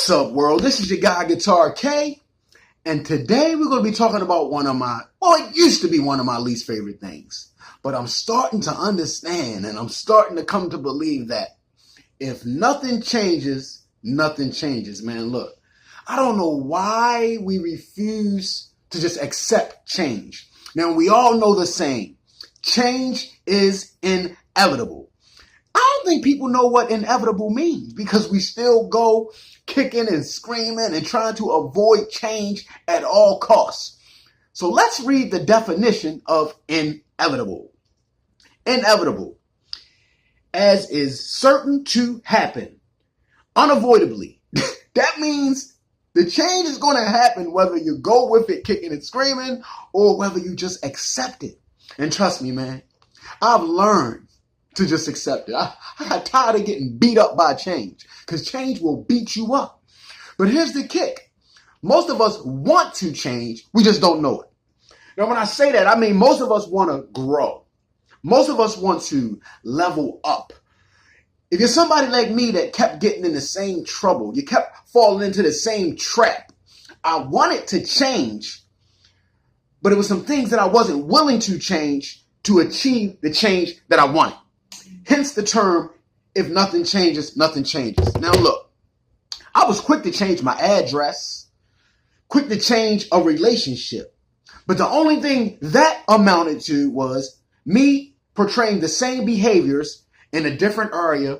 What's up, world? This is your guy, Guitar K, and today we're going to be talking about it used to be one of my least favorite things, but I'm starting to understand and I'm starting to come to believe that if nothing changes, nothing changes, man. Look, I don't know why we refuse to just accept change. Now, we all know the saying, change is inevitable. I don't think people know what inevitable means because we still go kicking and screaming and trying to avoid change at all costs. So let's read the definition of inevitable. Inevitable, as is certain to happen, unavoidably. That means the change is going to happen whether you go with it kicking and screaming or whether you just accept it. And trust me, man, I've learned to just accept it. I got tired of getting beat up by change because change will beat you up. But here's the kick. Most of us want to change. We just don't know it. Now, when I say that, I mean most of us want to grow. Most of us want to level up. If you're somebody like me that kept getting in the same trouble, you kept falling into the same trap, I wanted to change, but it was some things that I wasn't willing to change to achieve the change that I wanted. Hence the term, if nothing changes, nothing changes. Now look, I was quick to change my address, quick to change a relationship. But the only thing that amounted to was me portraying the same behaviors in a different area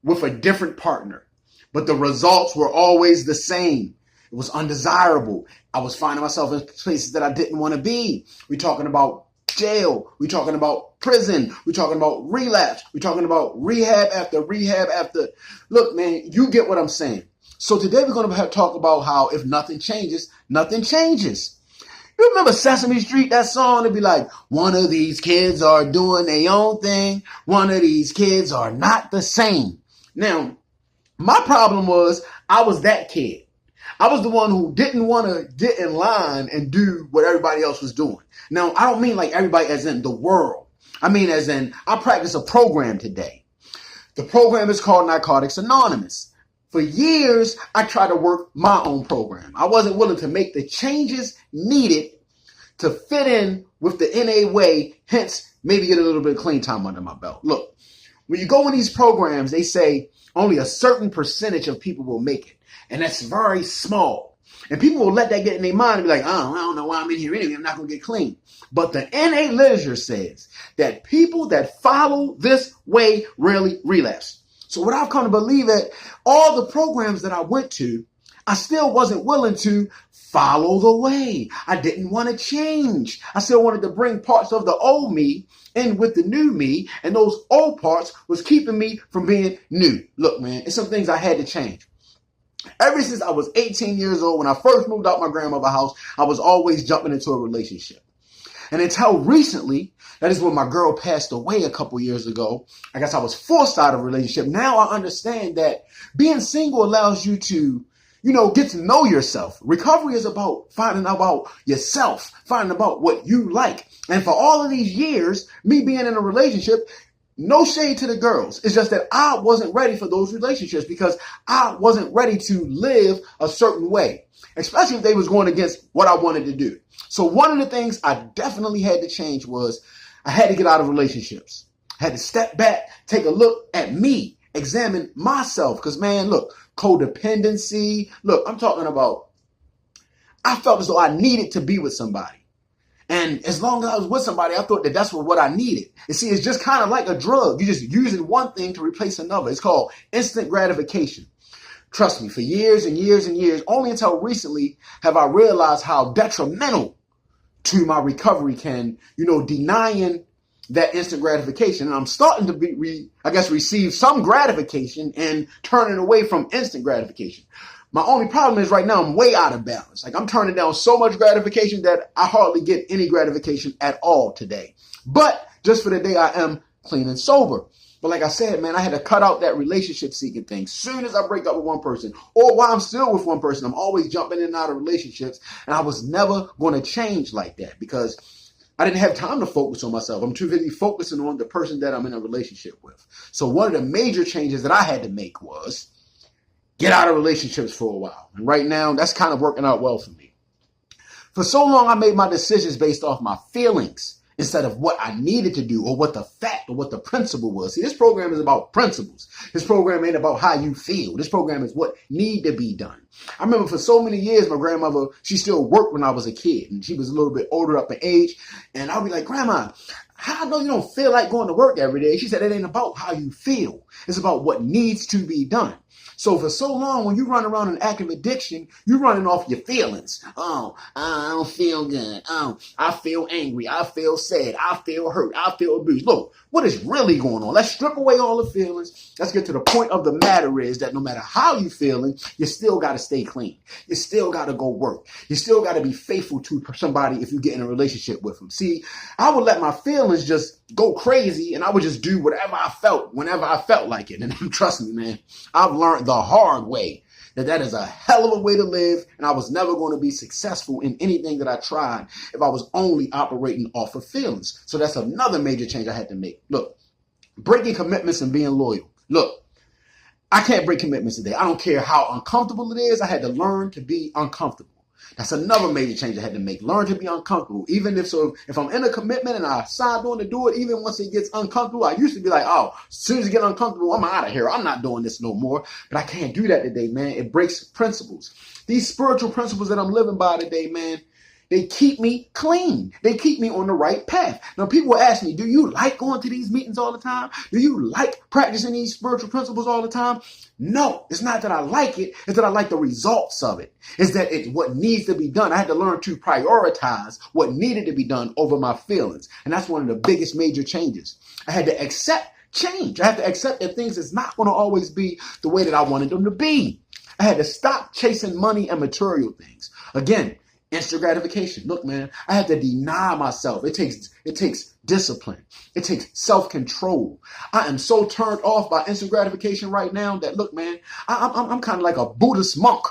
with a different partner. But the results were always the same. It was undesirable. I was finding myself in places that I didn't want to be. We're talking about jail. We're talking about prison. We're talking about relapse. We're talking about rehab after rehab after. Look, man, you get what I'm saying. So today we're going to talk about how if nothing changes, nothing changes. You remember Sesame Street, that song? It'd be like, one of these kids are doing their own thing. One of these kids are not the same. Now, my problem was I was that kid. I was the one who didn't want to get in line and do what everybody else was doing. Now, I don't mean like everybody as in the world. I mean as in I practice a program today. The program is called Narcotics Anonymous. For years, I tried to work my own program. I wasn't willing to make the changes needed to fit in with the NA way, hence maybe get a little bit of clean time under my belt. Look, when you go in these programs, they say only a certain percentage of people will make it. And that's very small. And people will let that get in their mind and be like, oh, I don't know why I'm in here anyway. I'm not going to get clean. But the NA literature says that people that follow this way rarely relapse. So what I've come to believe that all the programs that I went to, I still wasn't willing to follow the way. I didn't want to change. I still wanted to bring parts of the old me in with the new me. And those old parts was keeping me from being new. Look, man, it's some things I had to change. Ever since I was 18 years old, when I first moved out my grandmother's house, I was always jumping into a relationship. And until recently, that is when my girl passed away a couple years ago, I guess I was forced out of a relationship. Now I understand that being single allows you to, get to know yourself. Recovery is about finding out about yourself, finding about what you like. And for all of these years, me being in a relationship, no shade to the girls. It's just that I wasn't ready for those relationships because I wasn't ready to live a certain way, especially if they was going against what I wanted to do. So one of the things I definitely had to change was I had to get out of relationships. I had to step back, take a look at me, examine myself. Because, man, look, codependency. Look, I'm talking about I felt as though I needed to be with somebody. And as long as I was with somebody, I thought that that's what I needed. You see, it's just kind of like a drug. You're just using one thing to replace another. It's called instant gratification. Trust me, for years and years and years, only until recently have I realized how detrimental to my recovery can, denying that instant gratification. And I'm starting to receive some gratification and turning away from instant gratification. My only problem is right now I'm way out of balance. Like I'm turning down so much gratification that I hardly get any gratification at all today. But just for the day I am clean and sober. But like I said, man, I had to cut out that relationship seeking thing. Soon as I break up with one person or while I'm still with one person, I'm always jumping in and out of relationships. And I was never going to change like that because I didn't have time to focus on myself. I'm too busy focusing on the person that I'm in a relationship with. So one of the major changes that I had to make was get out of relationships for a while. And right now, that's kind of working out well for me. For so long, I made my decisions based off my feelings instead of what I needed to do or what the fact or what the principle was. See, this program is about principles. This program ain't about how you feel. This program is what need to be done. I remember for so many years, my grandmother, she still worked when I was a kid, and she was a little bit older up in age. And I'll be like, Grandma, how I know you don't feel like going to work every day? She said, it ain't about how you feel. It's about what needs to be done. So for so long, when you run around in active addiction, you're running off your feelings. Oh, I don't feel good. Oh, I feel angry. I feel sad. I feel hurt. I feel abused. Look, what is really going on? Let's strip away all the feelings. Let's get to the point of the matter is that no matter how you're feeling, you still got to stay clean. You still got to go work. You still got to be faithful to somebody if you get in a relationship with them. See, I would let my feelings just go crazy and I would just do whatever I felt whenever I felt like it. And trust me, man, I've learned the hard way that is a hell of a way to live, and I was never going to be successful in anything that I tried if I was only operating off of feelings. So that's another major change I had to make. Look, breaking commitments and being loyal. Look, I can't break commitments today. I don't care how uncomfortable it is. I had to learn to be uncomfortable. That's another major change I had to make. Learn to be uncomfortable. Even if I'm in a commitment and I signed on to do it, even once it gets uncomfortable, I used to be like, oh, as soon as it gets uncomfortable, I'm out of here. I'm not doing this no more. But I can't do that today, man. It breaks principles. These spiritual principles that I'm living by today, man, they keep me clean. They keep me on the right path. Now, people will ask me, do you like going to these meetings all the time? Do you like practicing these spiritual principles all the time? No, it's not that I like it. It's that I like the results of it. It's that it's what needs to be done. I had to learn to prioritize what needed to be done over my feelings. And that's one of the biggest major changes. I had to accept change. I had to accept that things is not going to always be the way that I wanted them to be. I had to stop chasing money and material things. Again, instant gratification. Look, man, I had to deny myself. It takes discipline. It takes self-control. I am so turned off by instant gratification right now that, look, man, I'm kind of like a Buddhist monk.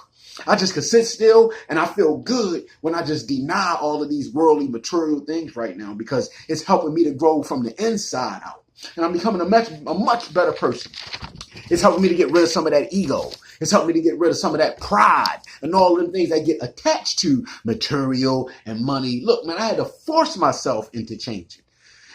I just can sit still and I feel good when I just deny all of these worldly material things right now because it's helping me to grow from the inside out. And I'm becoming a much better person. It's helping me to get rid of some of that ego. It's helped me to get rid of some of that pride and all of the things that get attached to material and money. Look, man, I had to force myself into changing.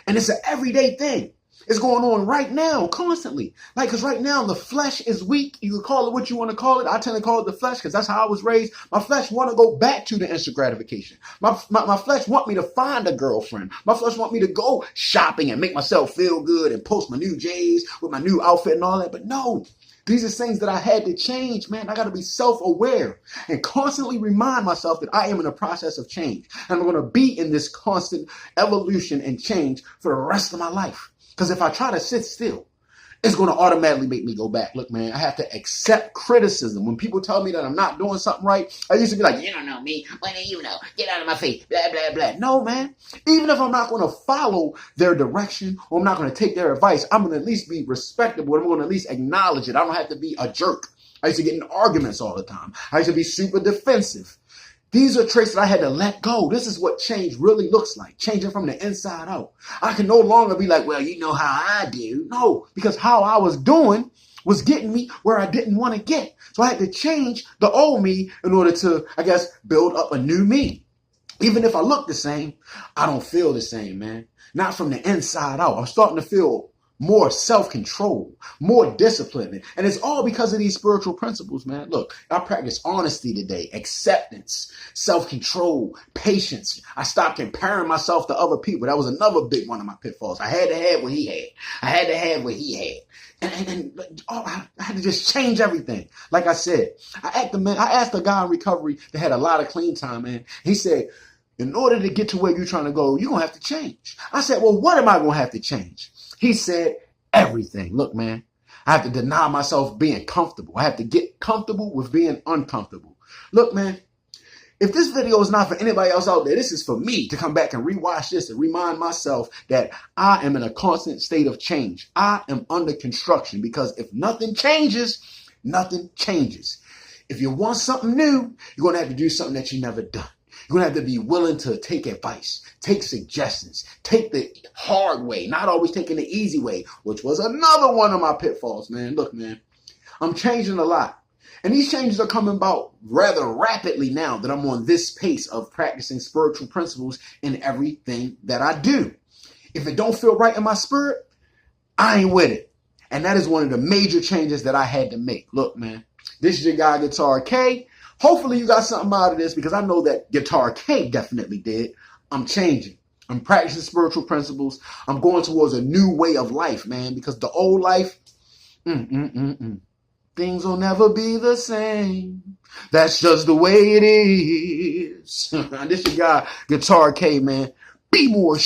And it's an everyday thing. It's going on right now, constantly. Like, because right now the flesh is weak. You can call it what you want to call it. I tend to call it the flesh because that's how I was raised. My flesh want to go back to the instant gratification. My flesh want me to find a girlfriend. My flesh want me to go shopping and make myself feel good and post my new J's with my new outfit and all that. But no, these are things that I had to change, man. I got to be self-aware and constantly remind myself that I am in a process of change. And I'm going to be in this constant evolution and change for the rest of my life. Because if I try to sit still, it's going to automatically make me go back. Look, man, I have to accept criticism. When people tell me that I'm not doing something right, I used to be like, you don't know me. What do you know? Get out of my face. Blah, blah, blah. No, man. Even if I'm not going to follow their direction or I'm not going to take their advice, I'm going to at least be respectable. I'm going to at least acknowledge it. I don't have to be a jerk. I used to get in arguments all the time. I used to be super defensive. These are traits that I had to let go. This is what change really looks like, changing from the inside out. I can no longer be like, well, you know how I do. No, because how I was doing was getting me where I didn't want to get. So I had to change the old me in order to, I guess, build up a new me. Even if I look the same, I don't feel the same, man. Not from the inside out. I'm starting to feel more self-control, more discipline. And it's all because of these spiritual principles, man. Look, I practice honesty today, acceptance, self-control, patience. I stopped comparing myself to other people. That was another big one of my pitfalls. I had to have what he had. I had to have what he had. I had to just change everything. Like I said, I asked a guy in recovery that had a lot of clean time, man. He said, in order to get to where you're trying to go, you're going to have to change. I said, well, what am I going to have to change? He said, everything. Look, man, I have to deny myself being comfortable. I have to get comfortable with being uncomfortable. Look, man, if this video is not for anybody else out there, this is for me to come back and rewatch this and remind myself that I am in a constant state of change. I am under construction because if nothing changes, nothing changes. If you want something new, you're going to have to do something that you've never done. You're going to have to be willing to take advice, take suggestions, take the hard way, not always taking the easy way, which was another one of my pitfalls, man. Look, man, I'm changing a lot. And these changes are coming about rather rapidly now that I'm on this pace of practicing spiritual principles in everything that I do. If it don't feel right in my spirit, I ain't with it. And that is one of the major changes that I had to make. Look, man, this is your guy, Guitar K. Hopefully you got something out of this, because I know that Guitar K definitely did. I'm changing. I'm practicing spiritual principles. I'm going towards a new way of life, man, because the old life, things will never be the same. That's just the way it is. This your guy, Guitar K, man. Be more